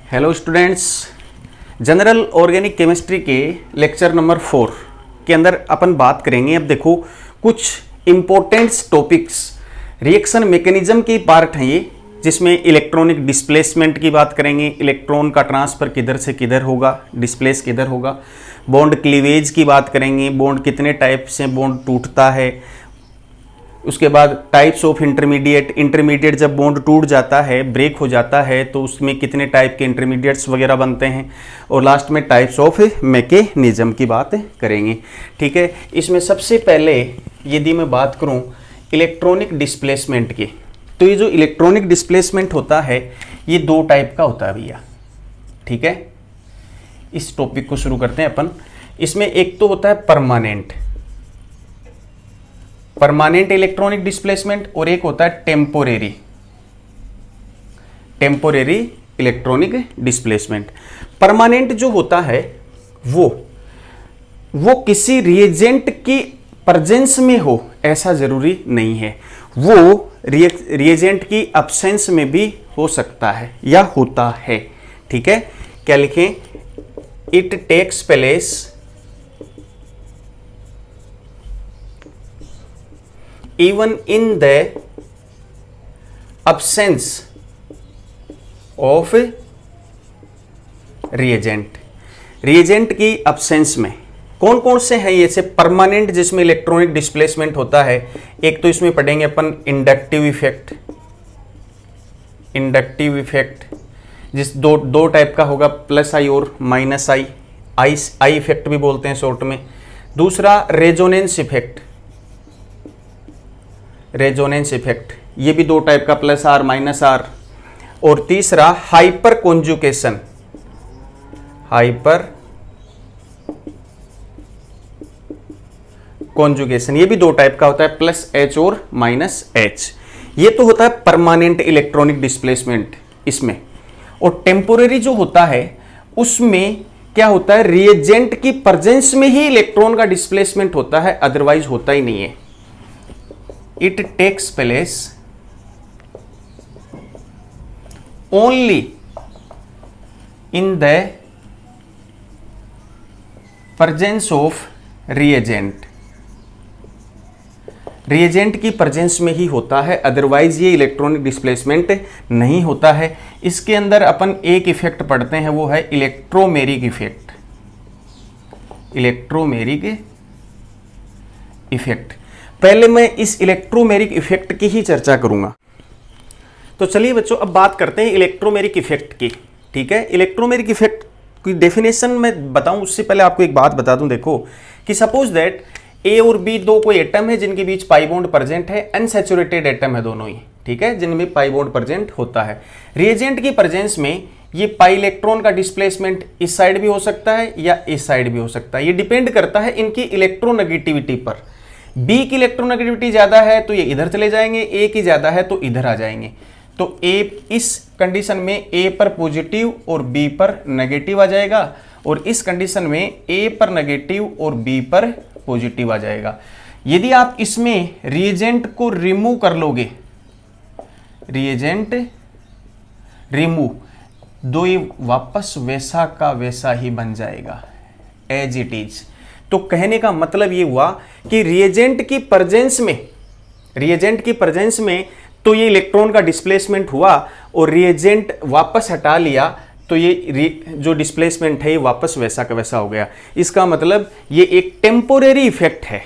Hello students, general organic chemistry के lecture number 4 के अंदर अपन बात करेंगे। अब देखो कुछ इम्पोर्टेंट टॉपिक्स रिएक्शन मैकेनिज्म की पार्ट हैं ये, जिसमें इलेक्ट्रॉनिक डिस्प्लेसमेंट की बात करेंगे, इलेक्ट्रॉन का ट्रांसफर किधर से किधर होगा, डिस्प्लेस किधर होगा, बॉन्ड क्लीवेज की बात करेंगे, बॉन्ड कितने टाइप से बॉन्ड टूटता है, उसके बाद टाइप्स ऑफ इंटरमीडिएट जब बॉन्ड टूट जाता है, ब्रेक हो जाता है, तो उसमें कितने टाइप के इंटरमीडिएट्स वगैरह बनते हैं, और लास्ट में टाइप्स ऑफ मैकेनिज्म की बात करेंगे। ठीक है, इसमें सबसे पहले यदि मैं बात करूं इलेक्ट्रॉनिक डिस्प्लेसमेंट की, तो ये जो इलेक्ट्रॉनिक डिस्प्लेसमेंट होता है ये दो टाइप का होता है भैया। ठीक है, इस टॉपिक को शुरू करते हैं अपन। इसमें एक तो होता है परमानेंट इलेक्ट्रॉनिक डिस्प्लेसमेंट, और एक होता है टेम्पोरेरी इलेक्ट्रॉनिक डिस्प्लेसमेंट। परमानेंट जो होता है वो किसी रिएजेंट की प्रेजेंस में हो ऐसा जरूरी नहीं है, वो रिएजेंट की एब्सेंस में भी हो सकता है या होता है। ठीक है, क्या लिखें? It takes place even in the absence of reagent की absence में कौन कौन से हैं ये से परमानेंट जिसमें इलेक्ट्रॉनिक डिस्प्लेसमेंट होता है? एक तो इसमें पढ़ेंगे अपन इंडक्टिव इफेक्ट जिस दो टाइप का होगा, प्लस आई और माइनस आई इफेक्ट भी बोलते हैं शॉर्ट में। दूसरा रेजोनेंस इफेक्ट, ये भी दो टाइप का, प्लस आर माइनस आर। और तीसरा हाइपर कॉन्जुगेशन, ये भी दो टाइप का होता है, प्लस एच और माइनस एच। ये तो होता है परमानेंट इलेक्ट्रॉनिक डिस्प्लेसमेंट इसमें। और टेम्पोरेरी जो होता है उसमें क्या होता है, रिएजेंट की प्रेजेंस में ही इलेक्ट्रॉन का डिस्प्लेसमेंट होता है, अदरवाइज होता ही नहीं है। It takes place only in the presence of reagent की प्रेजेंस में ही होता है, अदरवाइज ये इलेक्ट्रॉनिक डिस्प्लेसमेंट नहीं होता है। इसके अंदर अपन एक इफेक्ट पढ़ते हैं, वो है इलेक्ट्रोमेरिक इफेक्ट। पहले मैं इस इलेक्ट्रोमेरिक इफेक्ट की ही चर्चा करूंगा। तो चलिए बच्चों, अब बात करते हैं इलेक्ट्रोमेरिक इफेक्ट की। ठीक है, इलेक्ट्रोमेरिक इफेक्ट की डेफिनेशन मैं बताऊं उससे पहले आपको एक बात बता दूं। देखो कि सपोज दैट ए और बी दो कोई एटम है जिनके बीच पाई बॉन्ड प्रेजेंट है, अनसैचुरेटेड एटम है दोनों ही। ठीक है, जिनमें पाई बॉन्ड प्रेजेंट होता है। रिएजेंट की प्रेजेंस में ये पाई इलेक्ट्रॉन का डिस्प्लेसमेंट इस साइड भी हो सकता है या इस साइड भी हो सकता है। ये डिपेंड करता है इनकी इलेक्ट्रोनेगेटिविटी पर। बी की इलेक्ट्रोनेगेटिविटी ज्यादा है तो ये इधर चले जाएंगे, ए की ज्यादा है तो इधर आ जाएंगे। तो ए इस कंडीशन में ए पर पॉजिटिव और बी पर नेगेटिव आ जाएगा, और इस कंडीशन में ए पर नेगेटिव और बी पर पॉजिटिव आ जाएगा। यदि आप इसमें रिएजेंट को रिमूव कर लोगे, दो ये वापस वैसा का वैसा ही बन जाएगा, एज इट इज। तो कहने का मतलब ये हुआ कि रिएजेंट की प्रेजेंस में तो ये इलेक्ट्रॉन का डिस्प्लेसमेंट हुआ, और रिएजेंट वापस हटा लिया तो ये जो डिस्प्लेसमेंट है ये वापस वैसा का वैसा हो गया। इसका मतलब ये एक टेम्पोरेरी इफेक्ट है।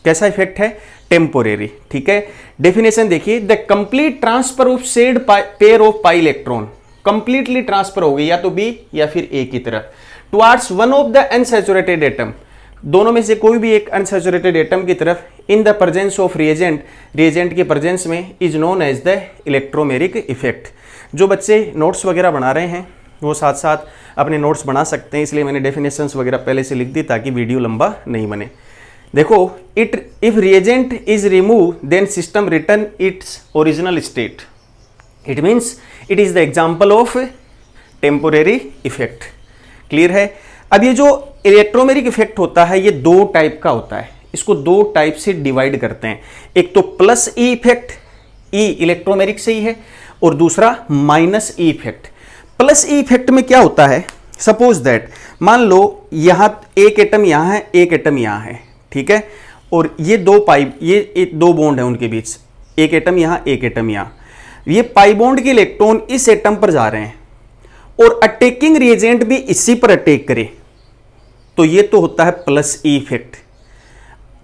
कैसा इफेक्ट है? टेम्पोरेरी। ठीक है, डेफिनेशन देखिए, the complete transfer of shared pair of pi electron, completely transfer हो गई या तो बी या फिर ए की तरफ, towards one of the unsaturated atom, दोनों में से कोई भी एक अनसैचुरेटेड एटम की तरफ, in the presence of reagent की प्रेजेंस में, is known as the electromeric effect. जो बच्चे नोट्स वगैरह बना रहे हैं वो साथ साथ अपने नोट्स बना सकते हैं, इसलिए मैंने डेफिनेशंस वगैरह पहले से लिख दी ताकि वीडियो लंबा नहीं बने। देखो, if reagent is remove then system return its original state, it means it is the example of temporary effect. Clear है? अब ये जो इलेक्ट्रोमेरिक इफेक्ट होता है ये दो टाइप का होता है, इसको दो टाइप से डिवाइड करते हैं। एक तो प्लस ई इफेक्ट, ई इलेक्ट्रोमेरिक से ही है, और दूसरा minus E effect. Plus E effect में क्या होता है, सपोज दैट मान लो यहां एक एटम यहां है, एक एटम यहां है, ठीक है, और ये दो पाई, ये दो बॉन्ड है उनके बीच, एक एटम यहां, एक एटम यहां, ये पाई बॉन्ड के इलेक्ट्रॉन इस एटम पर जा रहे हैं और अटैकिंग रिएजेंट भी इसी पर अटैक करे, तो ये तो होता है प्लस ई इफेक्ट।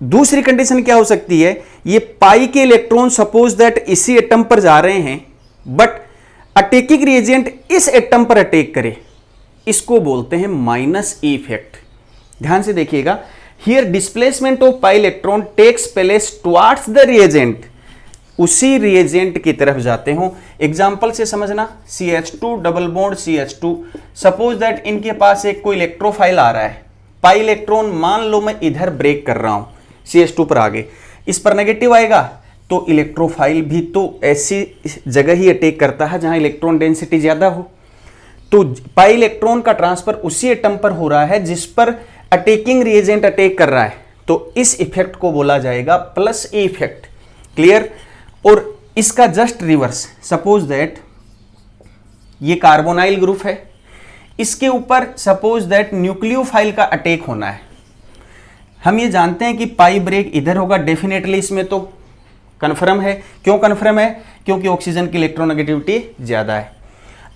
दूसरी कंडीशन क्या हो सकती है, ये पाई के इलेक्ट्रॉन सपोज दैट इसी एटम पर जा रहे हैं बट अटैकिंग रिएजेंट इस एटम पर अटैक करे, इसको बोलते हैं माइनस ई इफेक्ट। ध्यान से देखिएगा, here displacement of pi electron takes place towards the reagent, उसी रिएजेंट की तरफ जाते हो। एग्जाम्पल से समझना, CH2 double bond CH2, suppose that इनके पास एक कोई इलेक्ट्रोफाइल आ रहा है, पाई इलेक्ट्रॉन मान लो मैं इधर ब्रेक कर रहा हूं, CH2 पर आगे, इस पर नेगेटिव आएगा तो इलेक्ट्रोफाइल भी तो ऐसी जगह ही अटैक करता है जहां इलेक्ट्रॉन डेंसिटी ज्यादा हो, तो पाई इलेक्ट्रॉन का ट्रांसफर उसी एटम पर हो रहा है जिस पर अटैकिंग रिएजेंट अटैक कर रहा है, तो इस इफेक्ट को बोला जाएगा प्लस ई इफेक्ट। क्लियर? और इसका जस्ट रिवर्स, सपोज दैट ये कार्बोनाइल ग्रुप है, इसके ऊपर सपोज दैट न्यूक्लियोफाइल का अटैक होना है। हम ये जानते हैं कि पाई ब्रेक इधर होगा डेफिनेटली, इसमें तो कन्फर्म है। क्यों कन्फर्म है? क्योंकि ऑक्सीजन की इलेक्ट्रोनेगेटिविटी ज्यादा है।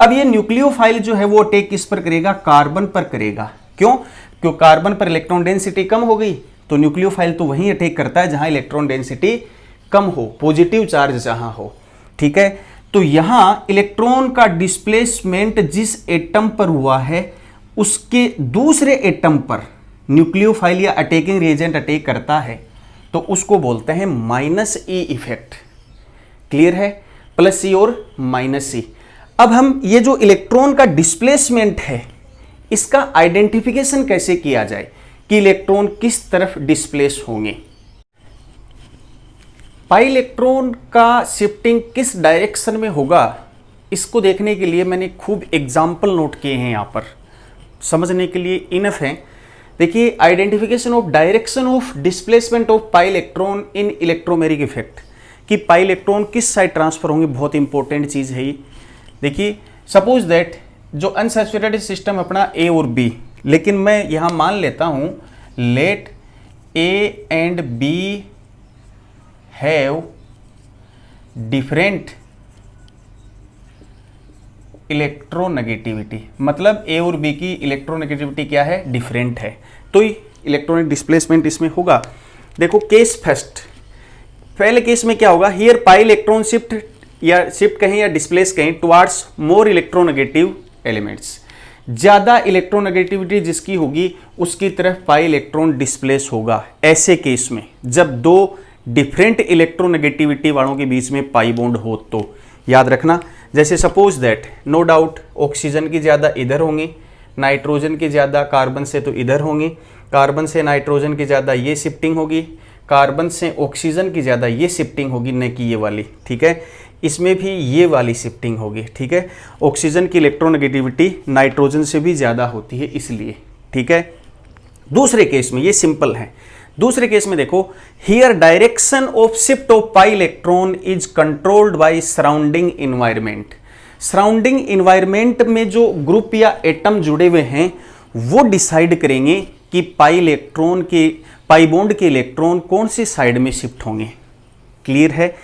अब ये न्यूक्लियोफाइल जो है वो अटैक किस पर करेगा? कार्बन पर करेगा। क्यों? क्योंकि कार्बन पर इलेक्ट्रॉन डेंसिटी कम हो गई, तो न्यूक्लियोफाइल तो वहीं अटैक करता है जहां इलेक्ट्रॉन डेंसिटी कम हो, पॉजिटिव चार्ज जहां हो, ठीक है। तो यहां इलेक्ट्रॉन का डिस्प्लेसमेंट जिस एटम पर हुआ है उसके दूसरे एटम पर न्यूक्लियोफाइल या अटैकिंग रिएजेंट अटैक करता है, तो उसको बोलते हैं माइनस ई इफेक्ट। क्लियर है? प्लस ई और माइनस ई। अब हम ये जो इलेक्ट्रॉन का डिस्प्लेसमेंट है इसका आइडेंटिफिकेशन कैसे किया जाए कि इलेक्ट्रॉन किस तरफ डिस्प्लेस होंगे। पाई इलेक्ट्रॉन का शिफ्टिंग किस डायरेक्शन में होगा, इसको देखने के लिए मैंने खूब एग्जाम्पल नोट किए हैं, यहाँ पर समझने के लिए इनफ है। देखिए, identification of direction of displacement of pi electron in electromeric effect, कि पाई इलेक्ट्रॉन किस साइड ट्रांसफर होंगे, बहुत इंपॉर्टेंट चीज़ है ये। देखिए, सपोज दैट जो अनसैचुरेटेड सिस्टम अपना ए और बी, लेकिन मैं यहाँ मान लेता हूँ let A and B have different electronegativity, मतलब ए और बी की इलेक्ट्रोनेगेटिविटी क्या है? डिफरेंट है, तो इलेक्ट्रॉनिक डिस्प्लेसमेंट इसमें होगा। देखो केस फर्स्ट, पहले केस में क्या होगा, हियर पाई इलेक्ट्रॉन शिफ्ट कहें या डिस्प्लेस कहें टुवर्ड्स मोर इलेक्ट्रोनेगेटिव एलिमेंट्स, ज्यादा इलेक्ट्रोनेगेटिविटी जिसकी होगी उसकी तरफ पाई इलेक्ट्रॉन डिस्प्लेस होगा। ऐसे केस में जब दो डिफरेंट इलेक्ट्रोनेगेटिविटी वालों के बीच में पाई बॉन्ड हो, तो याद रखना, जैसे suppose that no doubt oxygen की ज़्यादा इधर होंगी, नाइट्रोजन की ज़्यादा कार्बन से तो इधर होंगी, कार्बन से नाइट्रोजन की ज़्यादा ये शिफ्टिंग होगी, कार्बन से ऑक्सीजन की ज़्यादा ये शिफ्टिंग होगी, न कि ये वाली, ठीक है। इसमें भी ये वाली शिफ्टिंग होगी, ठीक है। ऑक्सीजन की इलेक्ट्रोनेगेटिविटी नाइट्रोजन से भी ज़्यादा होती है इसलिए, ठीक है। दूसरे केस में ये सिंपल है। दूसरे केस में देखो, here direction of shift of pi electron is controlled by surrounding environment. Surrounding environment में जो ग्रुप या एटम जुड़े हुए हैं वो डिसाइड करेंगे कि पाई बॉन्ड के इलेक्ट्रॉन कौन सी साइड में शिफ्ट होंगे। क्लियर है?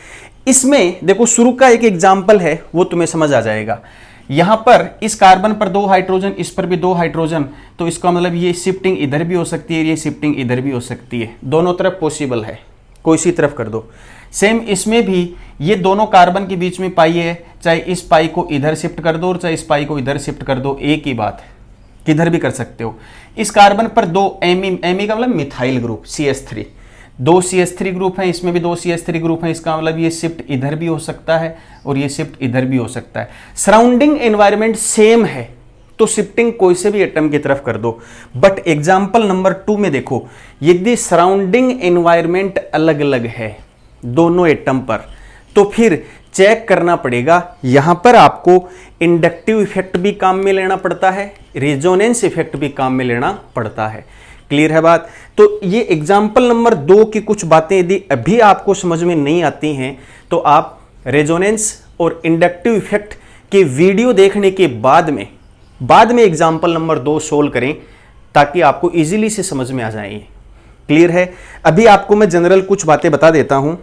इसमें देखो शुरू का एक एग्जाम्पल है, वो तुम्हें समझ आ जाएगा। यहां पर इस कार्बन पर 2 हाइड्रोजन, इस पर भी 2 हाइड्रोजन, तो इसका मतलब ये शिफ्टिंग इधर भी हो सकती है, ये शिफ्टिंग इधर भी हो सकती है, दोनों तरफ पॉसिबल है, कोई सी तरफ कर दो। सेम इसमें भी ये दोनों कार्बन के बीच में पाई है, चाहे इस पाई को इधर शिफ्ट कर दो और चाहे इस पाई को इधर शिफ्ट कर दो, एक ही बात है, किधर भी कर सकते हो। इस कार्बन पर 2 एमी का मतलब methyl group CH3, 2 CH3 group हैं, इसमें भी 2 CH3 ग्रुप हैं, इसका मतलब ये शिफ्ट इधर भी हो सकता है और ये शिफ्ट इधर भी हो सकता है। सराउंडिंग एनवायरनमेंट सेम है तो शिफ्टिंग कोई से भी एटम की तरफ कर दो। बट एग्जांपल नंबर 2 में देखो, यदि सराउंडिंग एनवायरनमेंट अलग अलग है दोनों एटम पर, तो फिर चेक करना पड़ेगा। यहां पर आपको इंडक्टिव इफेक्ट भी काम में लेना पड़ता है, रेजोनेंस इफेक्ट भी काम में लेना पड़ता है। क्लियर है बात? तो ये एग्जाम्पल नंबर 2 की कुछ बातें यदि अभी आपको समझ में नहीं आती हैं तो आप रेजोनेंस और इंडक्टिव इफेक्ट कि वीडियो देखने के बाद में एग्जाम्पल नंबर 2 सोल्व करें ताकि आपको इजीली से समझ में आ जाए। क्लियर है? अभी आपको मैं जनरल कुछ बातें बता देता हूं।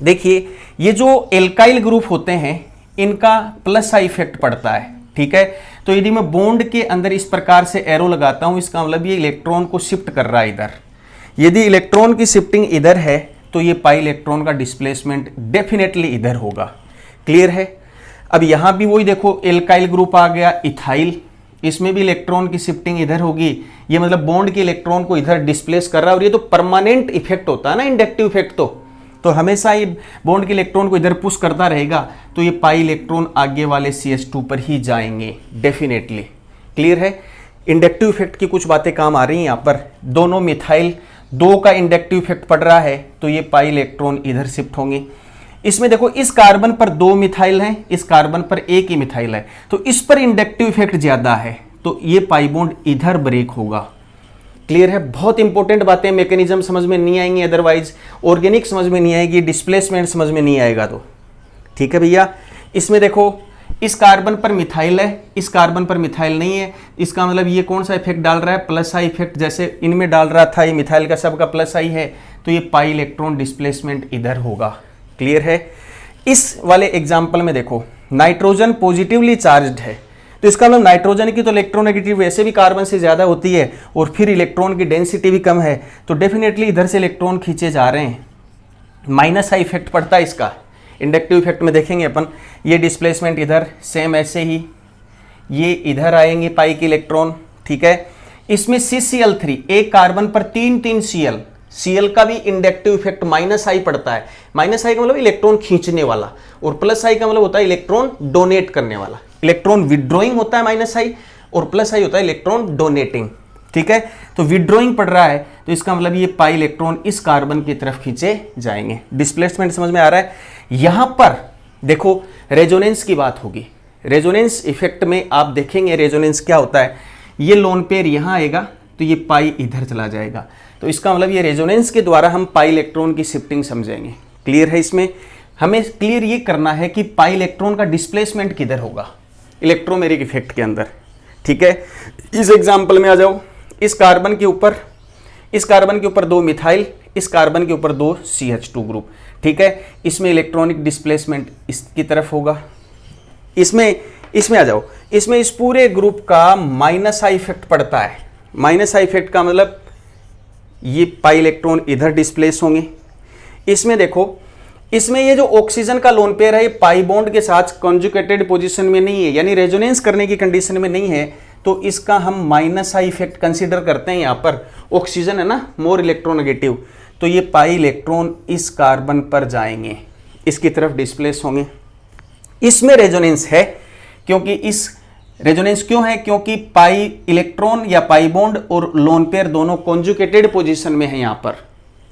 देखिए, ये जो एल्काइल ग्रुप होते हैं इनका प्लस आई इफेक्ट पड़ता है, ठीक है। तो यदि मैं बॉन्ड के अंदर इस प्रकार से एरो लगाता हूं, इसका मतलब ये इलेक्ट्रॉन को शिफ्ट कर रहा है इधर। यदि इलेक्ट्रॉन की शिफ्टिंग इधर है तो ये पाई इलेक्ट्रॉन का डिस्प्लेसमेंट डेफिनेटली इधर होगा। क्लियर है? अब यहां भी वही देखो, एल्काइल ग्रुप आ गया, इथाइल, इसमें भी इलेक्ट्रॉन की शिफ्टिंग इधर होगी। ये मतलब बॉन्ड के इलेक्ट्रॉन को इधर डिस्प्लेस कर रहा है, और ये तो परमानेंट इफेक्ट होता है ना, इंडक्टिव इफेक्ट। तो हमेशा ये बॉन्ड के इलेक्ट्रॉन को इधर पुश करता रहेगा, तो ये पाई इलेक्ट्रॉन आगे वाले CH2 पर ही जाएंगे डेफिनेटली। क्लियर है? इंडक्टिव इफेक्ट की कुछ बातें काम आ रही हैं। यहाँ पर दोनों मिथाइल 2 का इंडक्टिव इफेक्ट पड़ रहा है, तो ये पाई इलेक्ट्रॉन इधर शिफ्ट होंगे। इसमें देखो, इस कार्बन पर 2 मिथाइल हैं, इस कार्बन पर 1 ही मिथाइल है, तो इस पर इंडक्टिव इफेक्ट ज्यादा है, तो ये पाई बॉन्ड इधर ब्रेक होगा। क्लियर है? बहुत इंपॉर्टेंट बातें, मैकेनिज्म समझ में नहीं आएंगी, अदरवाइज ऑर्गेनिक समझ में नहीं आएगी, डिस्प्लेसमेंट समझ में नहीं आएगा। तो ठीक है भैया। इसमें देखो, इस कार्बन पर मिथाइल है, इस कार्बन पर मिथाइल नहीं है, इसका मतलब ये कौन सा इफेक्ट डाल रहा है? प्लस आई इफेक्ट, जैसे इनमें डाल रहा था, ये मिथाइल का सबका प्लस आई है, तो ये पाई इलेक्ट्रॉन डिस्प्लेसमेंट इधर होगा। क्लियर है? इस वाले एग्जाम्पल में देखो, नाइट्रोजन पॉजिटिवली चार्ज्ड है, तो इसका मतलब नाइट्रोजन की तो इलेक्ट्रोनेगेटिव वैसे भी कार्बन से ज्यादा होती है, और फिर इलेक्ट्रॉन की डेंसिटी भी कम है, तो डेफिनेटली इधर से इलेक्ट्रॉन खींचे जा रहे हैं। माइनस आई इफेक्ट पड़ता है इसका, इंडक्टिव इफेक्ट में देखेंगे अपन। ये डिस्प्लेसमेंट इधर सेम ऐसे ही, ये इधर आएंगे पाई के इलेक्ट्रॉन, ठीक है। इसमें CCl3, एक कार्बन पर 3 Cl का भी इंडक्टिव इफेक्ट माइनस आई पड़ता है। माइनस आई का मतलब इलेक्ट्रॉन खींचने वाला, और प्लस आई का मतलब होता है इलेक्ट्रॉन डोनेट करने वाला। इलेक्ट्रॉन विड्रॉइंग होता है माइनस आई, और प्लस आई होता है इलेक्ट्रॉन डोनेटिंग, ठीक है। तो विड्रॉइंग पड़ रहा है, तो इसका मतलब ये पाई इलेक्ट्रॉन इस कार्बन की तरफ खींचे जाएंगे। डिस्प्लेसमेंट समझ में आ रहा है? यहां पर देखो, रेजोनेंस की बात होगी। रेजोनेंस इफेक्ट में आप देखेंगे रेजोनेंस क्या होता है। ये लोन पेयर यहां आएगा, तो ये पाई इधर चला जाएगा, तो इसका मतलब ये रेजोनेंस के द्वारा हम पाई इलेक्ट्रॉन की शिफ्टिंग समझेंगे। क्लियर है? इसमें हमें क्लियर ये करना है कि पाई इलेक्ट्रॉन का डिस्प्लेसमेंट किधर होगा, इलेक्ट्रोमेरिक इफेक्ट के अंदर, ठीक है। इस एग्जांपल में आ जाओ, इस कार्बन के ऊपर 2 मिथाइल, इस कार्बन के ऊपर 2 CH2 ग्रुप, ठीक है। इसमें इलेक्ट्रॉनिक डिस्प्लेसमेंट इसकी तरफ होगा। इसमें आ जाओ, इसमें इस पूरे ग्रुप का माइनस आई इफेक्ट पड़ता है। माइनस आई इफेक्ट का मतलब ये पाई इलेक्ट्रॉन इधर डिस्प्लेस होंगे। इसमें देखो, इसमें ये जो ऑक्सीजन का लोन पेयर है, ये पाई बॉन्ड के साथ कॉन्जुगेटेड पोजीशन में नहीं है, यानी रेजोनेंस करने की कंडीशन में नहीं है, तो इसका हम माइनस आई इफेक्ट कंसीडर करते हैं। यहाँ पर ऑक्सीजन है ना, मोर इलेक्ट्रोनेगेटिव, तो ये पाई इलेक्ट्रॉन इस कार्बन पर जाएंगे, इसकी तरफ डिस्प्लेस होंगे। इसमें रेजोनेंस है, क्योंकि इस रेजोनेंस क्यों है? क्योंकि पाई इलेक्ट्रॉन या पाई बॉन्ड और लोन पेयर दोनों कॉन्जुगेटेड पोजीशन में है यहाँ पर,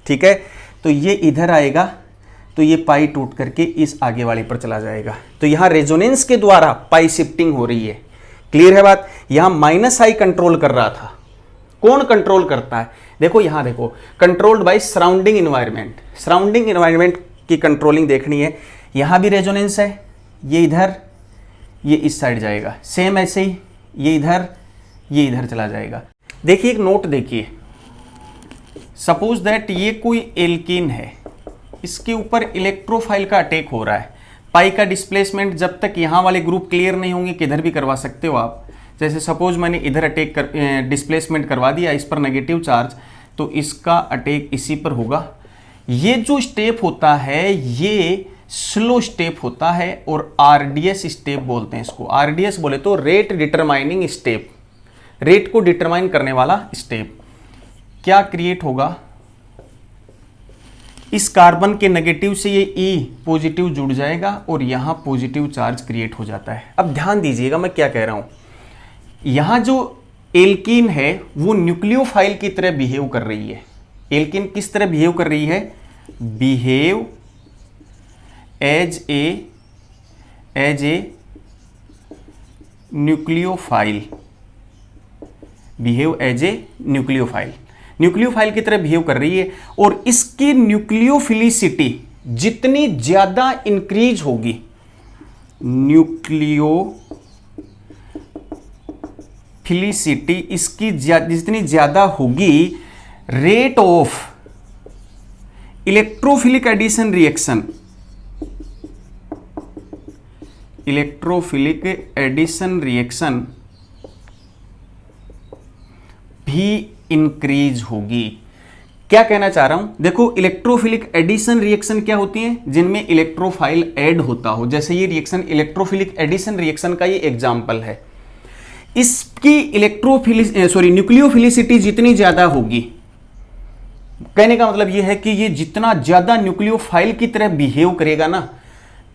ठीक है। तो ये इधर आएगा, तो ये पाई टूट करके इस आगे वाले पर चला जाएगा, तो यहाँ रेजोनेंस के द्वारा पाई शिफ्टिंग हो रही है। क्लियर है बात? यहाँ माइनस आई कंट्रोल कर रहा था। कौन कंट्रोल करता है? देखो यहाँ देखो, controlled by surrounding environment. Surrounding environment की कंट्रोलिंग देखनी है। यहाँ भी रेजोनेंस है, ये इधर, ये इस साइड जाएगा, सेम ऐसे ही ये इधर चला जाएगा। देखिए एक नोट देखिए, सपोज दैट ये कोई एल्कीन है, इसके ऊपर इलेक्ट्रोफाइल का अटैक हो रहा है। पाई का डिस्प्लेसमेंट जब तक यहाँ वाले ग्रुप क्लियर नहीं होंगे, किधर भी करवा सकते हो आप। जैसे सपोज मैंने इधर अटैक डिस्प्लेसमेंट करवा दिया, इस पर नेगेटिव चार्ज, तो इसका अटैक इसी पर होगा। ये जो स्टेप होता है ये स्लो स्टेप होता है, और RDS स्टेप बोलते हैं इसको। RDS बोले तो रेट डिटरमाइनिंग स्टेप, रेट को डिटरमाइन करने वाला स्टेप। क्या क्रिएट होगा? इस कार्बन के नेगेटिव से ये E पॉजिटिव जुड़ जाएगा, और यहां पॉजिटिव चार्ज क्रिएट हो जाता है। अब ध्यान दीजिएगा मैं क्या कह रहा हूं। यहां जो एल्कीन है वो न्यूक्लियोफाइल की तरह बिहेव कर रही है। एल्कीन किस तरह बिहेव कर रही है? Behave as a nucleophile, behave as a nucleophile, nucleophile की तरह बिहेव कर रही है। और इसकी न्यूक्लियोफिलिसिटी जितनी ज्यादा इंक्रीज होगी, न्यूक्लियोफिलिसिटी इसकी जितनी ज्यादा होगी, rate of electrophilic addition reaction, electrophilic addition reaction भी इंक्रीज होगी। क्या कहना चाह रहा हूं, देखो इलेक्ट्रोफिलिक एडिशन रिएक्शन क्या होती हैं, जिनमें इलेक्ट्रोफाइल ऐड होता हो, जैसे ये रिएक्शन इलेक्ट्रोफिलिक एडिशन रिएक्शन का ये एग्जांपल है। इसकी न्यूक्लियोफिलिसिटी जितनी ज्यादा होगी, कहने का मतलब ये है कि ये जितना ज्यादा न्यूक्लियोफाइल की तरह बिहेव करेगा ना,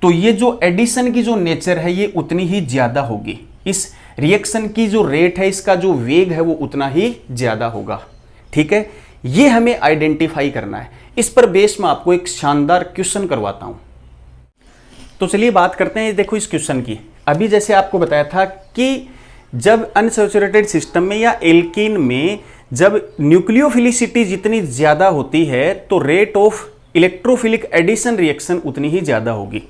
तो ये जो एडिशन की जो नेचर है ये उतनी ही ज्यादा होगी। इस रिएक्शन की जो रेट है, इसका जो वेग है वो उतना ही ज्यादा होगा। ठीक है, ये हमें आइडेंटिफाई करना है। इस पर बेस में आपको एक शानदार क्वेश्चन करवाता हूं। तो चलिए बात करते हैं, देखो इस क्वेश्चन की। अभी जैसे आपको बताया था कि जब अनसैचुरेटेड सिस्टम में या एल्कीन में जब न्यूक्लियोफिलिसिटी जितनी ज्यादा होती है तो rate of electrophilic addition reaction उतनी ही ज्यादा होगी।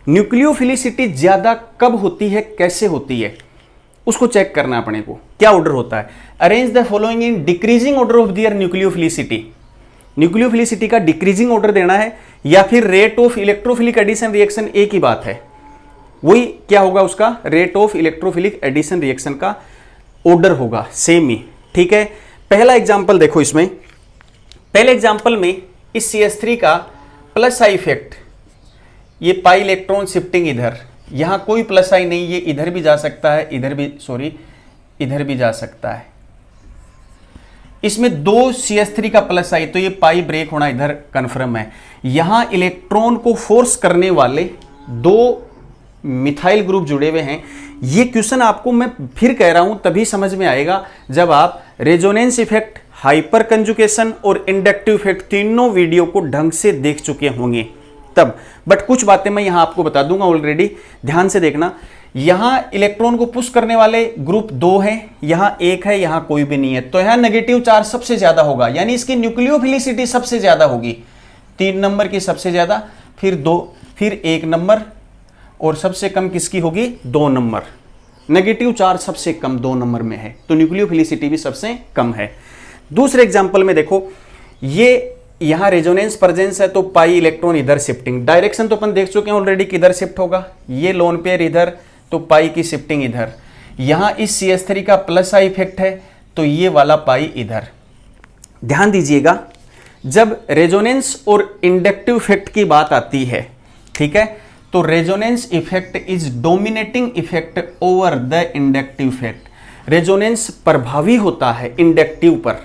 न्यूक्लियोफिलिसिटी ज्यादा कब होती है, कैसे होती है, उसको चेक करना है अपने को। क्या ऑर्डर होता है, arrange the following in decreasing order of their nucleophilicity. Nucleophilicity का डिक्रीजिंग ऑर्डर देना है या फिर rate of electrophilic addition reaction, एक ही बात है। वही क्या होगा, उसका rate of electrophilic addition reaction का ऑर्डर होगा सेम ही। ठीक है, पहला एग्जांपल देखो। इसमें पहले एग्जांपल में इस CH3 का प्लस आई इफेक्ट, ये पाई इलेक्ट्रॉन शिफ्टिंग इधर, यहां कोई प्लस आई नहीं, ये इधर भी जा सकता है, इधर भी जा सकता है। इसमें दो CH3 का प्लस आई, तो ये पाई ब्रेक होना इधर कन्फर्म है। यहां इलेक्ट्रॉन को फोर्स करने वाले दो मिथाइल ग्रुप जुड़े हुए हैं। ये क्वेश्चन आपको मैं फिर कह रहा हूं तभी समझ में आएगा जब आप रेजोनेंस इफेक्ट, हाइपर कंजुगेशन और इंडक्टिव इफेक्ट तीनों वीडियो को ढंग से देख चुके होंगे तब। बट कुछ बातें मैं यहां आपको बता दूंगा ऑलरेडी, ध्यान से देखना। यहां इलेक्ट्रॉन को पुश करने वाले ग्रुप दो हैं, यहां एक है, यहां कोई भी नहीं है, तो यहां नेगेटिव चार्ज सबसे ज्यादा होगा, यानी इसकी न्यूक्लियोफिलिसिटी सबसे ज्यादा होगी। 3 नंबर की सबसे ज्यादा, फिर 2, फिर 1 नंबर, और सबसे कम किसकी होगी, 2 नंबर। नेगेटिव चार्ज सबसे कम 2 नंबर में है, तो न्यूक्लियोफिलिसिटी भी सबसे कम है। दूसरे एग्जाम्पल में देखो, ये यहां रेजोनेंस प्रेजेंस है तो पाई इलेक्ट्रॉन इधर शिफ्टिंग, डायरेक्शन तो अपन देख चुके हैं ऑलरेडी किधर शिफ्ट होगा, ये लोन पेयर इधर, तो पाई की शिफ्टिंग इधर। यहां इस CH3 का प्लस आई इफेक्ट है तो ये वाला पाई इधर। ध्यान दीजिएगा, जब रेजोनेंस और इंडक्टिव इफेक्ट की बात आती है, ठीक है, तो resonance effect is dominating effect over the inductive effect. Resonance प्रभावी होता है इंडक्टिव पर,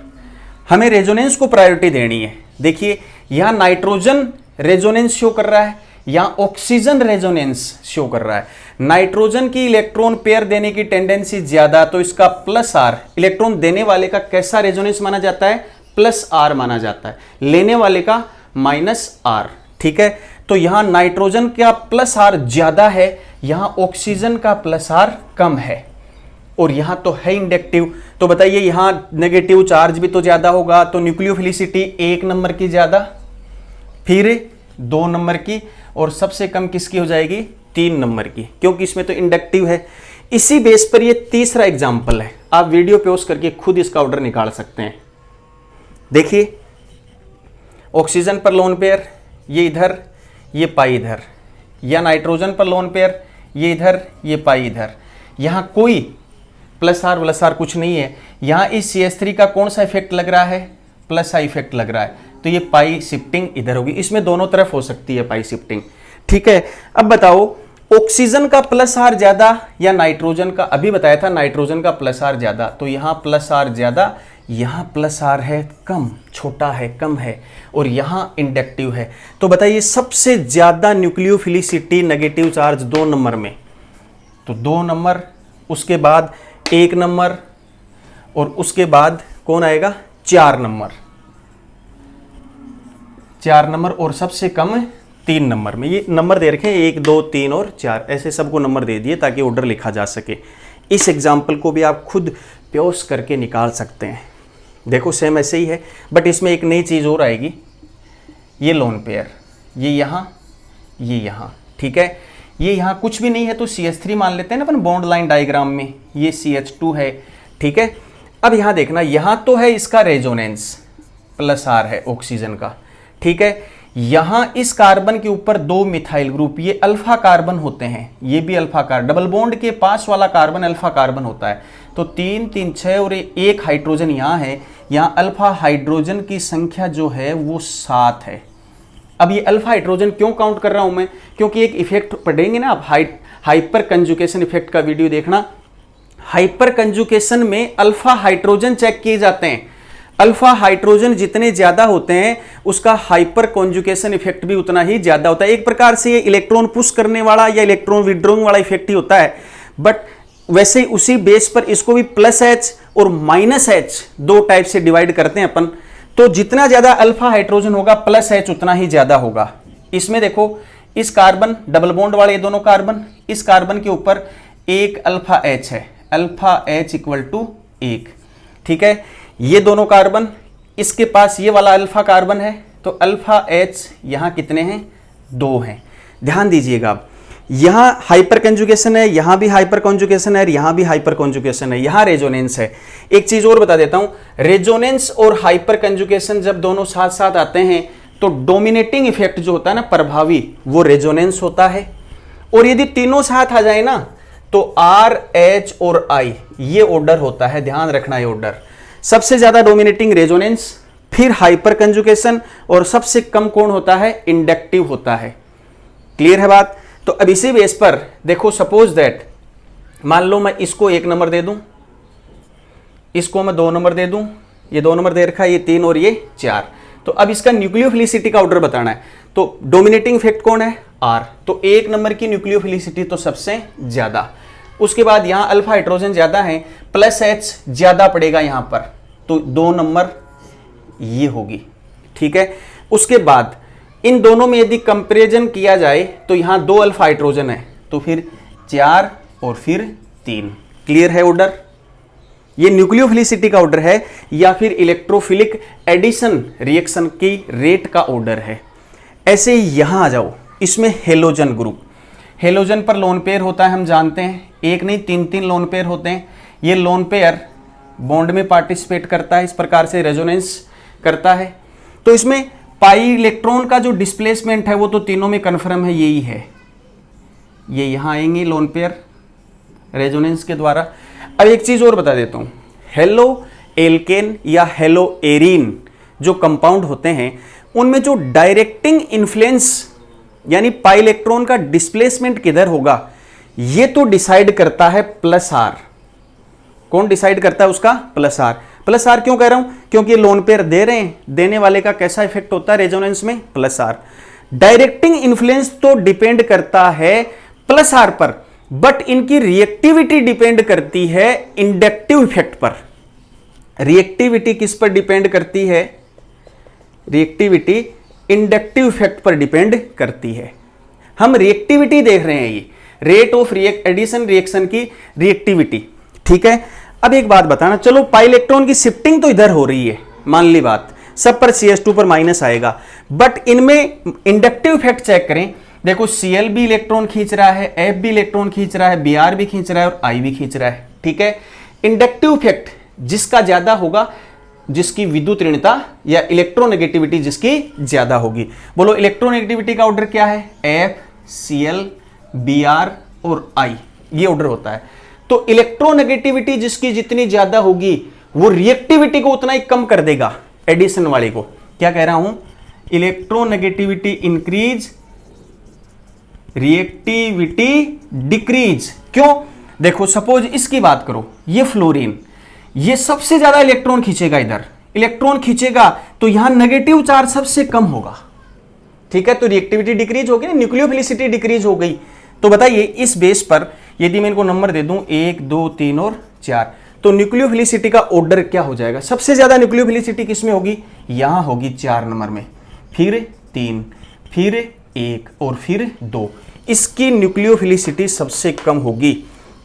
हमें रेजोनेंस को प्रायोरिटी देनी है। देखिए यहां नाइट्रोजन रेजोनेंस शो कर रहा है, यहां ऑक्सीजन रेजोनेंस शो कर रहा है। नाइट्रोजन की इलेक्ट्रॉन पेयर देने की टेंडेंसी ज्यादा, तो इसका प्लस आर, इलेक्ट्रॉन देने वाले का कैसा रेजोनेंस माना जाता है, प्लस आर माना जाता है, लेने वाले का माइनस आर। ठीक है, तो यहां नाइट्रोजन का प्लस आर ज्यादा है, यहां ऑक्सीजन का प्लस आर कम है, और यहां तो है इंडक्टिव, तो बताइए यहां नेगेटिव चार्ज भी तो ज्यादा होगा, तो न्यूक्लियोफिलिसिटी 1 नंबर की ज्यादा, फिर 2 नंबर की, और सबसे कम किसकी हो जाएगी, 3 नंबर की, क्योंकि इसमें तो इंडक्टिव है। इसी बेस पर ये तीसरा एग्जाम्पल है, आप वीडियो पॉज करके खुद इसका ऑर्डर निकाल सकते हैं। देखिए ऑक्सीजन पर लोन पेयर, ये इधर, ये पाई इधर, या नाइट्रोजन पर लोन पेयर, ये इधर, ये पाई इधर, यहां कोई प्लस आर कुछ नहीं है। यहां इस CH3 का कौन सा इफेक्ट लग रहा है, प्लस आई इफेक्ट लग रहा है, तो ये पाई शिफ्टिंग इधर होगी। इसमें दोनों तरफ हो सकती है पाई शिफ्टिंग। ठीक है, अब बताओ ऑक्सीजन का प्लस आर ज्यादा या नाइट्रोजन का, अभी बताया था नाइट्रोजन का प्लस आर ज्यादा, तो यहां प्लस आर ज्यादा, यहां प्लस आर है कम, छोटा है, कम है, और यहां इंडक्टिव है। तो बताइए सबसे ज्यादा न्यूक्लियोफिलिसिटी नेगेटिव चार्ज 2 नंबर में, तो 2 नंबर, उसके बाद 1 नंबर, और उसके बाद कौन आएगा, 4 नंबर, 4 नंबर, और सबसे कम 3 नंबर में। ये नंबर दे रखे हैं 1, 2, 3 और 4, ऐसे सबको नंबर दे दिए ताकि ऑर्डर लिखा जा सके। इस एग्जाम्पल को भी आप खुद प्योस करके निकाल सकते हैं। देखो सेम ऐसे ही है, बट इसमें एक नई चीज़ और आएगी, ये लोन पेयर, ये यहाँ, ये यहाँ। ठीक है, ये यहाँ कुछ भी नहीं है तो CH3 मान लेते हैं ना अपन बॉन्ड लाइन डायग्राम में, ये CH2 है, ठीक है। अब यहाँ देखना, यहाँ तो है इसका रेजोनेंस +R है ऑक्सीजन का, ठीक है। यहाँ इस कार्बन के ऊपर 2 मिथाइल ग्रुप, ये अल्फा कार्बन होते हैं, ये भी अल्फा कार्बन, डबल बॉन्ड के पास वाला कार्बन अल्फा कार्बन होता है। तो 3 3 6 और 1 हाइड्रोजन यहाँ है, यहाँ अल्फा हाइड्रोजन की संख्या जो है वो 7 है। अब ये अल्फा हाइड्रोजन क्यों काउंट कर रहा हूं मैं, क्योंकि एक इफेक्ट पढ़ेंगे ना आप, हाइपर कंजुकेशन इफेक्ट का वीडियो देखना। हाइपर कंजुकेशन में अल्फा हाइड्रोजन चेक किए जाते हैं, अल्फा हाइड्रोजन जितने ज्यादा होते हैं उसका हाइपर कॉन्जुगेशन इफेक्ट भी उतना ही ज्यादा होता है। एक प्रकार से ये इलेक्ट्रॉन पुश करने वाला या इलेक्ट्रॉन विड्रॉइंग वाला इफेक्ट ही होता है, बट वैसे ही उसी बेस पर इसको भी +H और -H 2 टाइप से डिवाइड करते हैं अपन। तो जितना ज्यादा अल्फा हाइड्रोजन होगा +H उतना ही ज्यादा होगा। इसमें देखो, इस कार्बन डबल बॉन्ड वाले ये दोनों कार्बन, इस कार्बन के ऊपर एक अल्फा H है, अल्फा H = 1, ठीक है। ये दोनों कार्बन, इसके पास ये वाला अल्फा कार्बन है, तो अल्फा H यहाँ कितने हैं, 2 हैं। ध्यान दीजिएगा, अब यहाँ हाइपर कंजुगेशन है, यहाँ भी हाइपर कंजुगेशन है, यहाँ भी हाइपर कंजुगेशन है, यहाँ रेजोनेंस है। एक चीज और बता देता हूँ, रेजोनेंस और हाइपर कंजुगेशन जब दोनों साथ साथ आते हैं तो डोमिनेटिंग इफेक्ट जो होता है ना, प्रभावी, वो रेजोनेंस होता है। और यदि तीनों साथ आ जाए ना तो R, H और I ये ऑर्डर होता है, ध्यान रखना ये ऑर्डर। सबसे ज्यादा डोमिनेटिंग रेजोनेंस, फिर हाइपर कंजुगेशन, और सबसे कम कौन होता है, इंडक्टिव होता है। क्लियर है बात। तो अब इसी बेस पर देखो, सपोज दैट मान लो मैं इसको 1 नंबर दे दूं, इसको मैं 2 नंबर दे दूं, ये 2 नंबर दे रखा है, ये 3 और ये 4। तो अब इसका न्यूक्लियोफिलिसिटी का ऑर्डर बताना है। तो डोमिनेटिंग इफेक्ट कौन है, R, तो 1 नंबर की न्यूक्लियोफिलिसिटी तो सबसे ज्यादा। उसके बाद यहां अल्फा हाइड्रोजन ज्यादा है, +H ज्यादा पड़ेगा यहां पर, तो 2 नंबर ये होगी, ठीक है। उसके बाद इन दोनों में यदि कंपैरिजन किया जाए तो यहां 2 अल्फा हाइड्रोजन है, तो फिर 4 और फिर 3। क्लियर है ऑर्डर। ये न्यूक्लियोफिलिसिटी का ऑर्डर है, या फिर इलेक्ट्रोफिलिक एडिशन रिएक्शन की रेट का ऑर्डर है। ऐसे यहां आ जाओ, इसमें हेलोजन ग्रुप, हेलोजन पर लोन पेयर होता है, हम जानते हैं, 1 नहीं 3 लोन पेयर होते हैं। ये लोन पेयर बॉन्ड में पार्टिसिपेट करता है, इस प्रकार से रेजोनेंस करता है। तो इसमें पाई इलेक्ट्रॉन का जो डिस्प्लेसमेंट है वो तो तीनों में कन्फर्म है, यही है, ये यहां आएंगे लोन पेयर रेजोनेंस के द्वारा। अब एक चीज और बता देता हूं, हेलो एल्केन या हेलो एरीन जो कंपाउंड होते हैं उनमें जो डायरेक्टिंग इन्फ्लुएंस यानी पाई इलेक्ट्रॉन का डिस्प्लेसमेंट किधर होगा, ये तो डिसाइड करता है +R। कौन डिसाइड करता है उसका, +R क्यों कह रहा हूं, क्योंकि ये लोन पेयर दे रहे हैं, देने वाले का कैसा इफेक्ट होता है रेजोनेंस में, +R। डायरेक्टिंग इन्फ्लुएंस तो डिपेंड करता है +R पर, बट इनकी रिएक्टिविटी डिपेंड करती है इंडक्टिव इफेक्ट पर। रिएक्टिविटी किस पर डिपेंड करती है, रिएक्टिविटी इंडक्टिव इफेक्ट पर डिपेंड करती है। हम रिएक्टिविटी देख रहे हैं, ये रेट ऑफ एडिशन रिएक्शन की रिएक्टिविटी, ठीक है। अब एक बात बताना, चलो पाई इलेक्ट्रॉन की शिफ्टिंग तो इधर हो रही है, मान ली बात, सब पर CH2 पर माइनस आएगा, बट इनमें इंडक्टिव इफेक्ट चेक करें। देखो Cl भी इलेक्ट्रॉन खींच रहा है, F भी इलेक्ट्रॉन खींच रहा है, Br भी खींच रहा है और I भी खींच रहा है, ठीक है। इंडक्टिव इफेक्ट जिसका ज्यादा होगा, जिसकी विद्युत ऋणता या इलेक्ट्रोनेगेटिविटी जिसकी ज्यादा होगी। बोलो इलेक्ट्रोनेगेटिविटी का ऑर्डर क्या है, F, Cl, Br और I, ये ऑर्डर होता है। तो इलेक्ट्रोनेगेटिविटी जिसकी जितनी ज्यादा होगी वो रिएक्टिविटी को उतना ही कम कर देगा, एडिशन वाले को। क्या कह रहा हूं, इलेक्ट्रोनेगेटिविटी इंक्रीज, रिएक्टिविटी डिक्रीज। क्यों, देखो सपोज इसकी बात करो, ये फ्लोरीन, ये सबसे ज्यादा इलेक्ट्रॉन खींचेगा, इधर इलेक्ट्रॉन खींचेगा तो यहां नेगेटिव चार्ज सबसे कम होगा, ठीक है। तो रिएक्टिविटी डिक्रीज होगी ना, न्यूक्लियोफिलिसिटी डिक्रीज हो गई। तो बताइए इस बेस पर यदि मैं इनको नंबर दे दूं 1 2 3 और 4, तो न्यूक्लियोफिलिसिटी का ऑर्डर क्या हो जाएगा, सबसे ज्यादा न्यूक्लियोफिलिसिटी किसमें होगी, यहां होगी 4 नंबर में, फिर 3, फिर 1 और फिर 2। इसकी न्यूक्लियोफिलिसिटी सबसे कम होगी।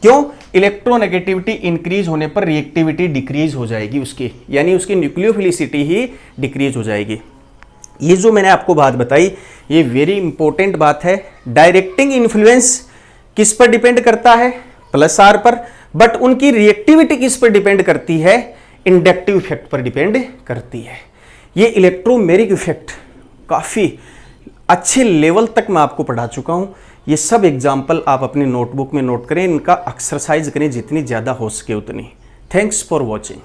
क्यों, इलेक्ट्रोनेगेटिविटी इंक्रीज होने पर रिएक्टिविटी डिक्रीज हो जाएगी उसकी, यानी उसकी न्यूक्लियोफिलिसिटी ही डिक्रीज हो जाएगी। ये जो मैंने आपको बात बताई ये वेरी इंपॉर्टेंट बात है। डायरेक्टिंग इन्फ्लुएंस किस पर डिपेंड करता है? प्लस आर पर। बट उनकी रिएक्टिविटी किस पर डिपेंड करती है? इंडक्टिव इफेक्ट पर डिपेंड करती है। ये इलेक्ट्रोमेरिक इफेक्ट काफ़ी अच्छे लेवल तक मैं आपको पढ़ा चुका हूँ। ये सब एग्जाम्पल आप अपनी नोटबुक में नोट करें, इनका एक्सरसाइज करें जितनी ज़्यादा हो सके उतनी। Thanks for watching.